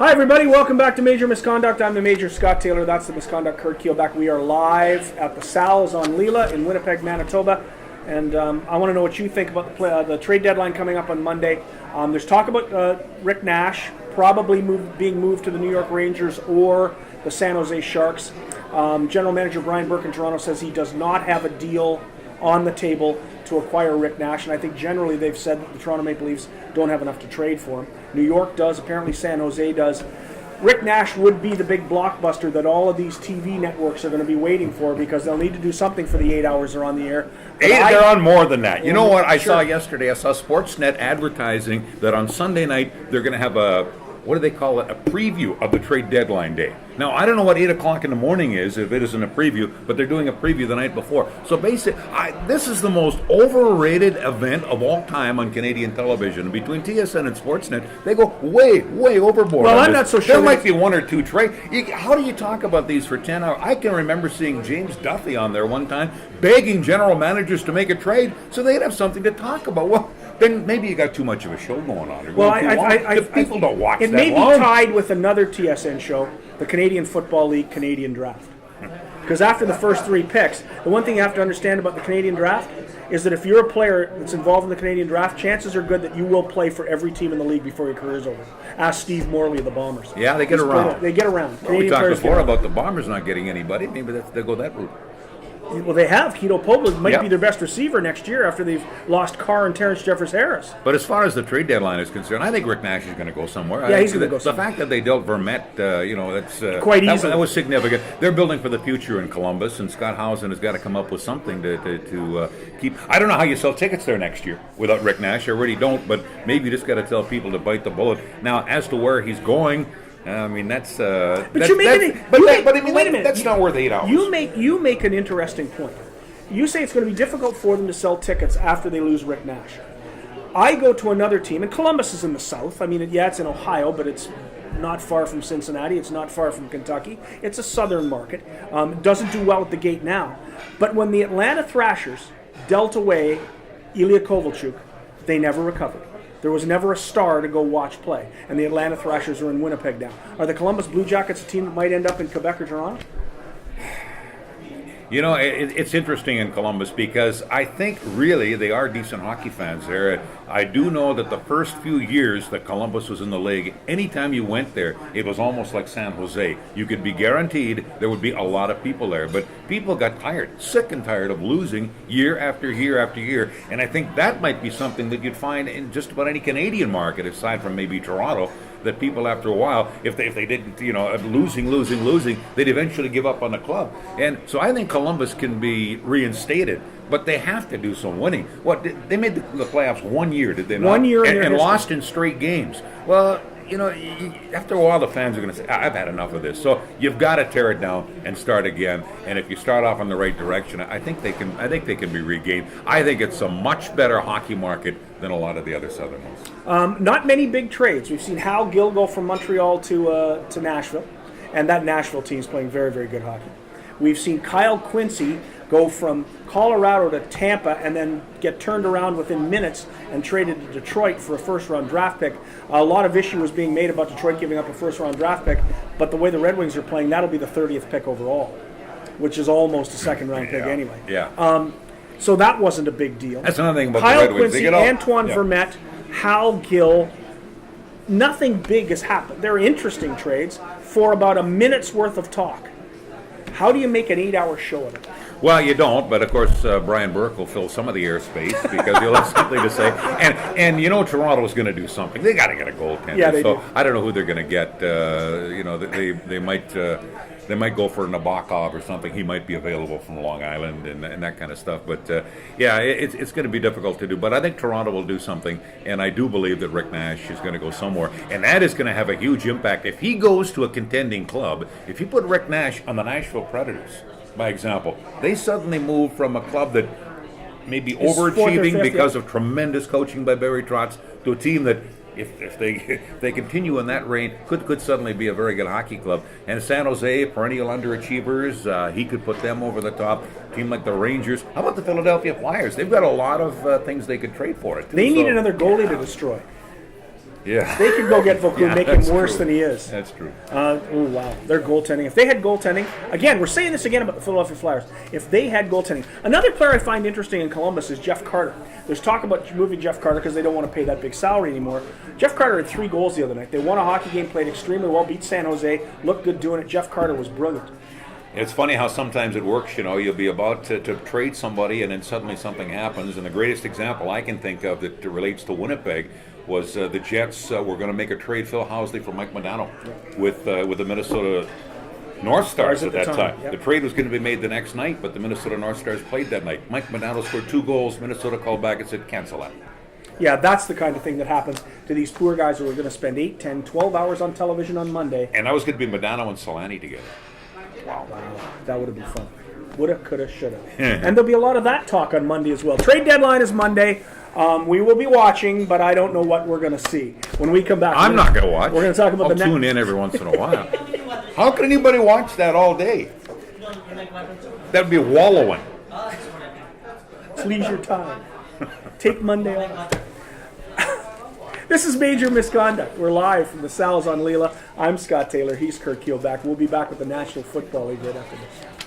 Hi everybody, welcome back to Major Misconduct. I'm the Major Scott Taylor. That's the Misconduct Curt Keelback. We are live at the Sal's on Leela in Winnipeg, Manitoba. And I want to know what you think about the trade deadline coming up on Monday. There's talk about Rick Nash probably being moved to the New York Rangers or the San Jose Sharks. General Manager Brian Burke in Toronto says he does not have a deal on the table to acquire Rick Nash, and I think generally they've said that the Toronto Maple Leafs don't have enough to trade for him. New York does, apparently San Jose does. Rick Nash would be the big blockbuster that all of these TV networks are going to be waiting for because they'll need to do something for the 8 hours they're on the air. They're on more than that. You know what I saw yesterday? I saw Sportsnet advertising that on Sunday night they're going to have what do they call it? A preview of the trade deadline day. Now, I don't know what 8 o'clock in the morning is if it isn't a preview, but they're doing a preview the night before. So basically, this is the most overrated event of all time on Canadian television. Between TSN and Sportsnet, they go way, way overboard. Well, I'm not so sure. There might be one or two trade. How do you talk about these for 10 hours? I can remember seeing James Duffy on there one time begging general managers to make a trade so they'd have something to talk about. Well, then maybe you got too much of a show going on. People don't watch it. It may be tied with another TSN show, the Canadian Football League Canadian Draft. Because after the first 3 picks, the one thing you have to understand about the Canadian Draft is that if you're a player that's involved in the Canadian Draft, chances are good that you will play for every team in the league before your career's over. Ask Steve Morley of the Bombers. Yeah, they get around. They get around. Well, we talked before about the Bombers not getting anybody. Maybe they'll go that route. Well, they have. Hito Pobla might be their best receiver next year after they've lost Carr and Terrence Jeffers Harris. But as far as the trade deadline is concerned, I think Rick Nash is going to go somewhere. Yeah, he's going to go somewhere. The fact that they dealt Vermette, that's quite easy. That was significant. They're building for the future in Columbus, and Scott Housen has got to come up with something to keep. I don't know how you sell tickets there next year without Rick Nash. I really don't, but maybe you just got to tell people to bite the bullet. Now, as to where he's going, I mean, that's not worth 8 hours. You make an interesting point. You say it's going to be difficult for them to sell tickets after they lose Rick Nash. I go to another team, and Columbus is in the South. I mean, it's in Ohio, but it's not far from Cincinnati. It's not far from Kentucky. It's a southern market. Doesn't do well at the gate now. But when the Atlanta Thrashers dealt away Ilya Kovalchuk, they never recovered. There was never a star to go watch play. And the Atlanta Thrashers are in Winnipeg now. Are the Columbus Blue Jackets a team that might end up in Quebec or Toronto? You know, it's interesting in Columbus because I think really they are decent hockey fans there. I do know that the first few years that Columbus was in the league, anytime you went there, it was almost like San Jose. You could be guaranteed there would be a lot of people there. But people got tired, sick and tired of losing year after year after year. And I think that might be something that you'd find in just about any Canadian market, aside from maybe Toronto, that people after a while, if they didn't, losing, they'd eventually give up on the club. And so I think Columbus can be reinstated, but they have to do some winning. They made the playoffs 1 year, did they not? 1 year and lost in straight games. Well, after a while the fans are going to say, I've had enough of this. So you've got to tear it down and start again. And if you start off in the right direction, I think they can be regained. I think it's a much better hockey market than a lot of the other southern ones. Not many big trades. We've seen Hal Gill go from Montreal to Nashville, and that Nashville team is playing very, very good hockey. We've seen Kyle Quincy go from Colorado to Tampa and then get turned around within minutes and traded to Detroit for a first-round draft pick. A lot of issue was being made about Detroit giving up a first-round draft pick, but the way the Red Wings are playing, that'll be the 30th pick overall, which is almost a second-round pick anyway. Yeah. So that wasn't a big deal. That's another thing about Kyle the Red Wings. Quincy, Antoine Vermette, Hal Gill, nothing big has happened. They're interesting trades for about a minute's worth of talk. How do you make an 8-hour show of it? Well, you don't, but of course Brian Burke will fill some of the airspace because he'll have something to say. And Toronto's going to do something. They got to get a goaltender. Yeah, they do. I don't know who they're going to get. They might go for Nabokov or something. He might be available from Long Island and that kind of stuff. But it's going to be difficult to do. But I think Toronto will do something, and I do believe that Rick Nash is going to go somewhere, and that is going to have a huge impact if he goes to a contending club. If you put Rick Nash on the Nashville Predators, by example, they suddenly move from a club that may be overachieving because of tremendous coaching by Barry Trotz to a team that, if they continue in that reign, could suddenly be a very good hockey club. And San Jose, perennial underachievers, he could put them over the top. A team like the Rangers. How about the Philadelphia Flyers? They've got a lot of things they could trade for it. They need another goalie to destroy. Yeah. They could go get Vauclin, Yeah, make him that's worse true. than he is. That's true. Oh, wow. Their goaltending. If they had goaltending, again, we're saying this again about the Philadelphia Flyers. If they had goaltending. Another player I find interesting in Columbus is Jeff Carter. There's talk about moving Jeff Carter because they don't want to pay that big salary anymore. Jeff Carter had 3 goals the other night. They won a hockey game, played extremely well, beat San Jose, looked good doing it. Jeff Carter was brilliant. It's funny how sometimes it works, you know. You'll be about to trade somebody, and then suddenly something happens. And the greatest example I can think of that relates to Winnipeg was the Jets were going to make a trade, Phil Housley for Mike Modano, with the Minnesota North Stars at that time. Yep. The trade was going to be made the next night, but the Minnesota North Stars played that night. Mike Modano scored 2 goals. Minnesota called back and said, cancel that. Yeah, that's the kind of thing that happens to these poor guys who are going to spend 8, 10, 12 hours on television on Monday. And that was going to be Modano and Solani together. Wow, that would have been fun. Woulda, coulda, shoulda. And there'll be a lot of that talk on Monday as well. Trade deadline is Monday. We will be watching, but I don't know what we're going to see when we come back. I'm not going to watch. We're going to talk about I'll tune in every once in a while. How can anybody watch that all day? That'd be wallowing. It's leisure time. Take Monday off. This is Major Misconduct. We're live from the Sal's on Leela. I'm Scott Taylor. He's Curt Keelback. We'll be back with the National Football League right after this.